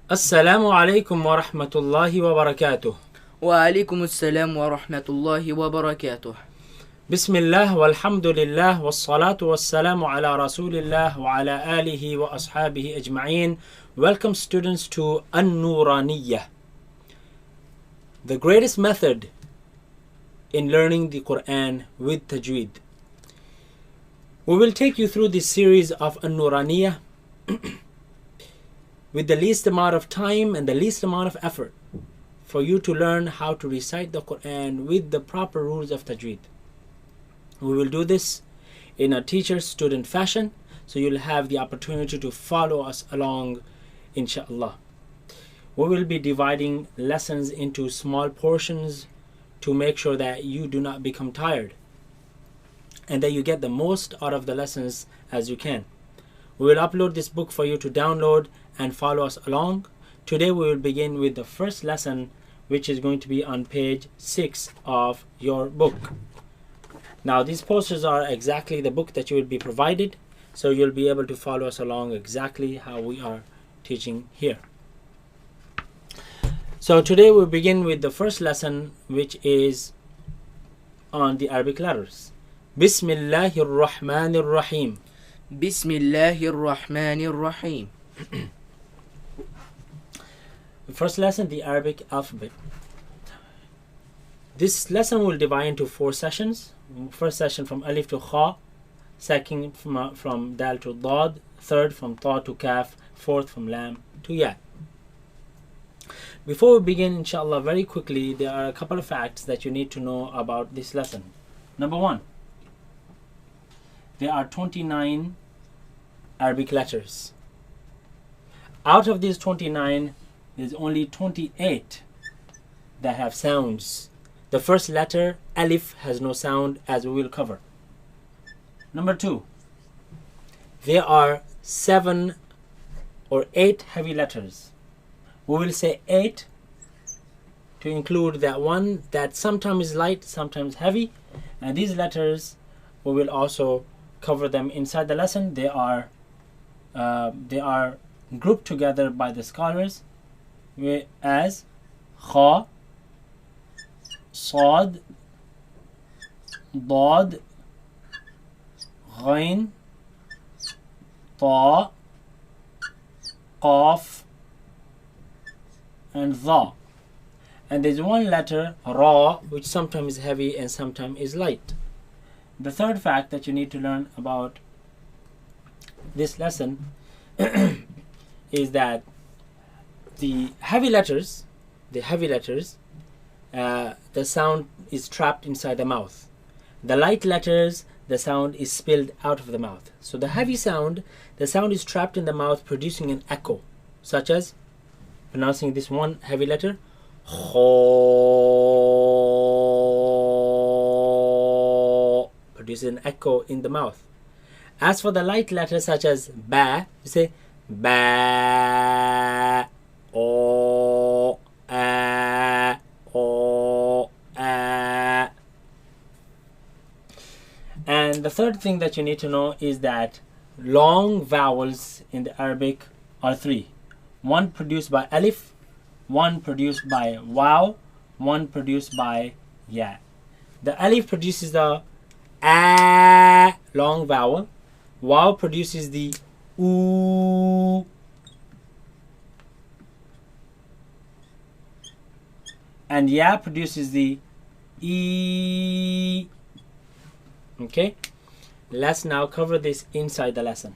Assalamu alaikum wa rahmatullahi wa barakatuh. وعليكم السلام ورحمة الله وبركاته. Bismillah walhamdulillah wassalatu wassalamu ala rasulillah wa ala alihi wa ashabihi ajma'een. Welcome students to An-Nuraniyah, the greatest method in learning the Quran with Tajweed. We will take you through this series of An-Nuraniyah with the least amount of time and the least amount of effort for you to learn how to recite the Quran with the proper rules of Tajweed. We will do this in a teacher-student fashion, so you'll have the opportunity to follow us along, inshallah. We will be dividing lessons into small portions to make sure that you do not become tired and that you get the most out of the lessons as you can. We will upload this book for you to download and follow us along. Today we will begin with the first lesson, which is going to be on page 6 of your book. Now these posters are exactly the book that you will be provided, so you'll be able to follow us along exactly how we are teaching here. So today we'll begin with the first lesson, which is on the Arabic letters. Bismillahir Rahmanir Rahim. بسم الله الرحمن الرحيم. The first lesson, the Arabic alphabet. This lesson will divide into 4 sessions. First session from Alif to Kha, second from Dal to Dad, third from Ta to Kaf, fourth from Lam to Ya. Before we begin, inshallah, very quickly, there are a couple of facts that you need to know about this lesson. Number 1, there are 29 Arabic letters. Out of these 29, there's only 28 that have sounds. The first letter, Alif, has no sound, as we will cover. Number 2, there are 7 or 8 heavy letters. We will say 8 to include that one that sometimes is light, sometimes heavy. And these letters, we will also cover them inside the lesson. They are grouped together by the scholars as Kha, Sad, Dad, Ghain, Ta, Qaf, and Dha. And there's one letter, Ra, which sometimes is heavy and sometimes is light. The third fact that you need to learn about this lesson is that the heavy letters, the sound is trapped inside the mouth. The light letters, the sound is spilled out of the mouth. So the heavy sound, the sound is trapped in the mouth, producing an echo, such as pronouncing this one heavy letter, Kho, produces an echo in the mouth. As for the light letters, such as Ba, you say Ba, O, A, O, A. And the third thing that you need to know is that long vowels in the Arabic are 3. One produced by Alif, one produced by Waw, one produced by Ya. The Alif produces the A long vowel. Waw produces the Oo. And Ya produces the E. Okay? Let's now cover this inside the lesson.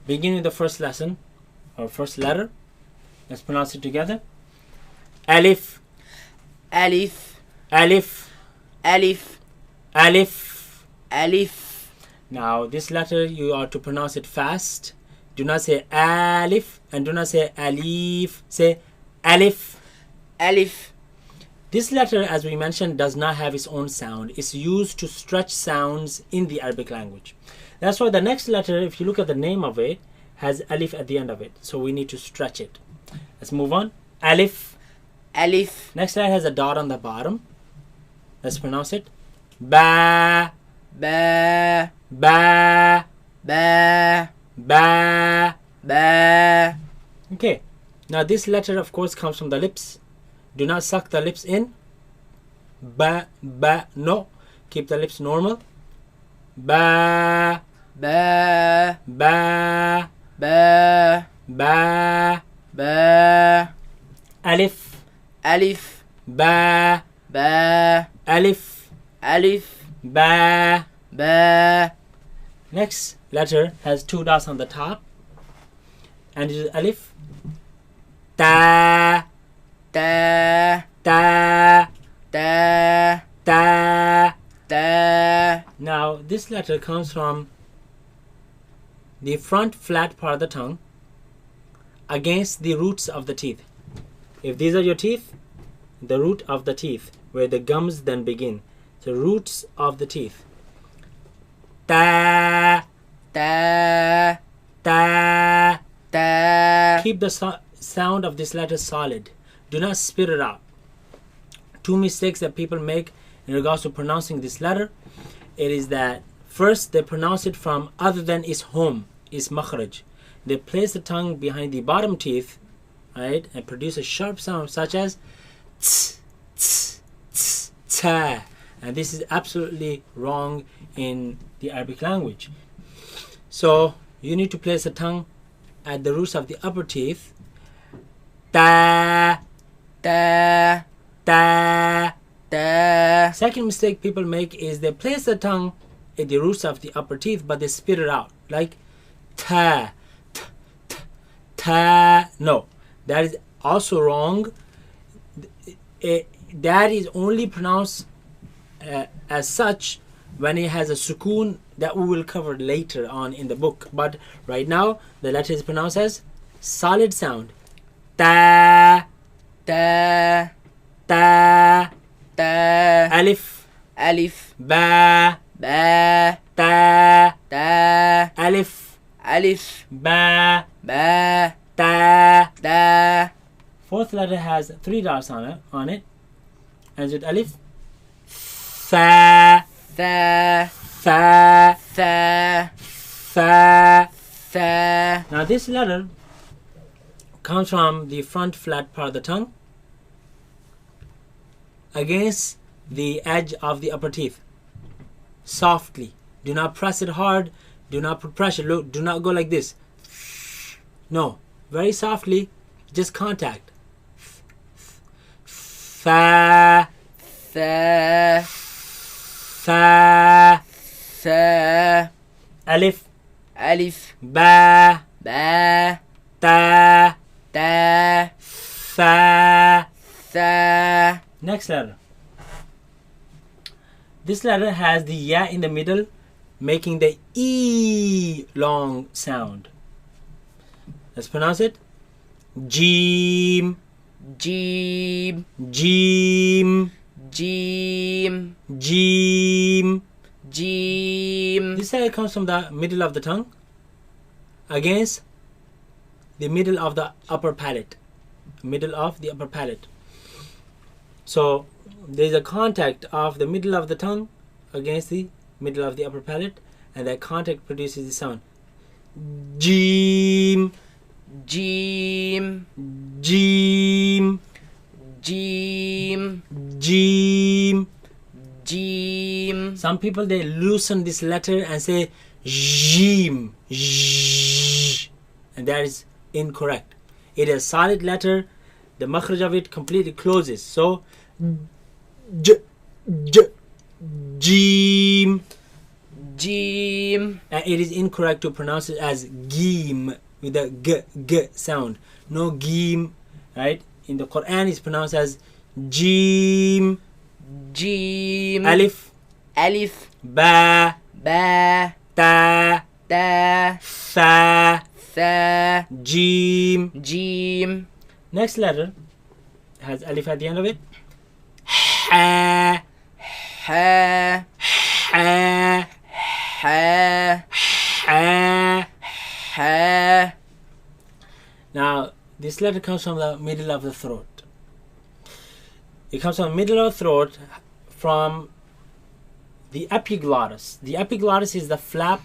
Begin with the first lesson, or first letter. Let's pronounce it together. Alif, ألف Alif, ألف Alif. ألف. Now this letter you are to pronounce it fast. Do not say Alif and do not say Alif. Say Alif. ألف. This letter, as we mentioned, does not have its own sound. It's used to stretch sounds in the Arabic language. That's why the next letter, if you look at the name of it, has Alif at the end of it. So we need to stretch it. Let's move on. Alif. ألف. Next letter has a dot on the bottom. Let's pronounce it. Ba. با Ba. با Ba. با Now this letter of course comes from the lips. Do not suck the lips in. Ba, ba, no. Keep the lips normal. Ba, ba, ba, ba, ba. ba, Alif, alif, ba, ba, alif, alif, ba. ba. Next letter has 2 dots on the top, and it is alif. Ta, Ta, ta, ta, ta. ta. Now this letter comes from the front flat part of the tongue against the roots of the teeth. If these are your teeth, the root of the teeth, where the gums then begin. The roots of the teeth. Ta, Ta, ta. ta. Keep the sound of this letter solid. Do not spit it out. 2 mistakes that people make in regards to pronouncing this letter. It is that first they pronounce it from other than its home, its makhraj. They place the tongue behind the bottom teeth, right, and produce a sharp sound such as ts, ts, ts, ta. And this is absolutely wrong in the Arabic language. So you need to place the tongue at the roots of the upper teeth. Ta, Ta, ta. ta. Second mistake people make is they place the tongue at the roots of the upper teeth, but they spit it out like ta, t, t, ta. No, that is also wrong. That is only pronounced as such when it has a sukoon that we will cover later on in the book. But right now the letter is pronounced as solid sound. Ta, Ta, ta. ta. Alif, Alif, ba, ba, ta. ta. Alif, Alif, ba, ba, ta. ta. Fourth letter has 3 dots on it. Ends with alif. Fa, Tha, fa, tha, fa. tha. Now this letter comes from the front flat part of the tongue against the edge of the upper teeth. Softly. Do not press it hard. Do not put pressure. Look, do not go like this. No. Very softly. Just contact. Fa, Tha, fa. tha. Alif, Alif, ba, ba, ta, ta. fa. Tha. Next letter. This letter has the ya in the middle, making the e long sound. Let's pronounce it. Jeem, Jeem, jeem, jeem, jeem. jeem. This letter comes from the middle of the tongue against the middle of the upper palate. Middle of the upper palate. So there is a contact of the middle of the tongue against the middle of the upper palate, and that contact produces the sound. Jeem, Jeem, jeem, jeem, jeem. jeem. Some people they loosen this letter and say jeem, and that is incorrect. It is a solid letter. The makhraj of it completely closes. So j, j, jeem. Jeem. And it is incorrect to pronounce it as geem with a g sound. No geem, right? In the Quran it's pronounced as jeem. Jeem. Alif, Alif, ba, ba, ta, ta, fa, tha. jeem. Jeem. Next letter has alif at the end of it. Ha, Ha, ha, ha, ha. ha. Now this letter comes from the middle of the throat. It comes from the middle of the throat, from the epiglottis. The epiglottis is the flap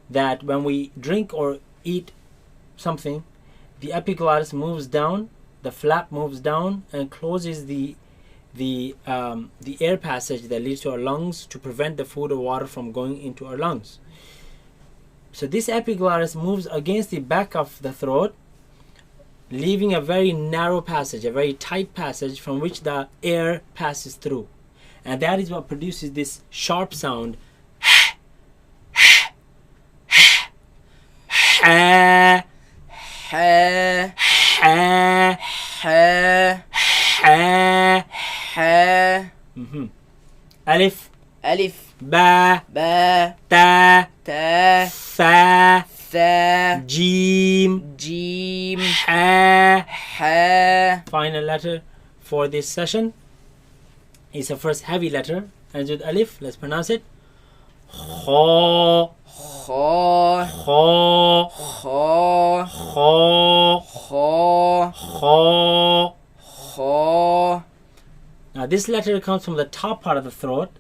that when we drink or eat something, the epiglottis moves down, the flap moves down and closes the air passage that leads to our lungs to prevent the food or water from going into our lungs. So this epiglottis moves against the back of the throat, leaving a very narrow passage, a very tight passage from which the air passes through. And that is what produces this sharp sound. Ha, ha, Ha, ha, ha. ha. Alif, Alif, ba, ba, ta, ta, tha, tha, jim, jim, ha. ha. Final letter for this session is the first heavy letter, ends with alif. Let's pronounce it. Kha, Kha, kha, kha, kha, kha, kha. kha. Now this letter comes from the top part of the throat.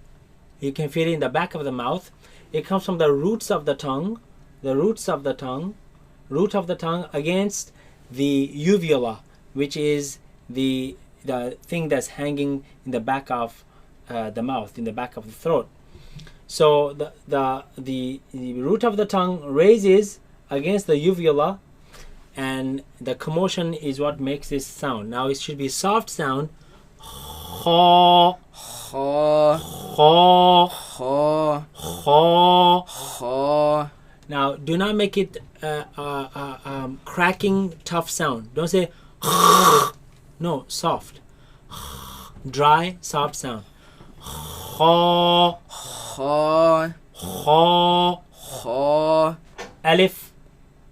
You can feel it in the back of the mouth. It comes from the roots of the tongue, root of the tongue against the uvula, which is the thing that's hanging in the back of the mouth, in the back of the throat. So the root of the tongue raises against the uvula, and the commotion is what makes this sound. Now it should be a soft sound. Kha, Kha, kha, kha, kha. kha. Now do not make it cracking, tough sound. Don't say no, soft, dry, soft sound. Kha, Kha, kha. kha. Alif,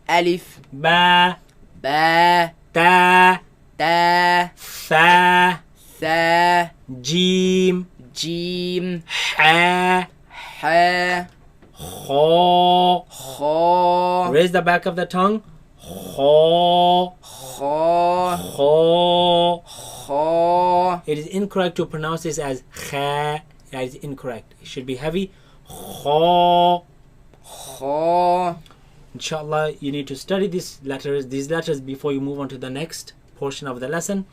Alif, ba, ba, ta, ta, tha, tha, jim, jim, ha, ha, kha. kha, Raise the back of the tongue. Kha, kha, kha. kha. It is incorrect to pronounce this as kha. That is incorrect. It should be heavy. Kha. Kha. Inshallah, you need to study these letters before you move on to the next portion of the lesson,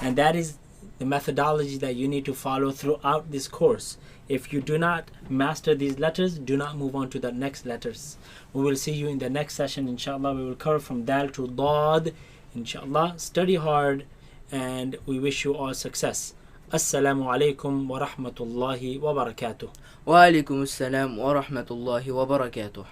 and that is the methodology that you need to follow throughout this course. If you do not master these letters, do not move on to the next letters. We will see you in the next session, inshallah. We will cover from Dal to Dad, inshallah. Study hard, and we wish you all success. Assalamu alaikum wa rahmatullahi wa barakatuh. Wa alaikum assalam wa rahmatullahi wa barakatuh.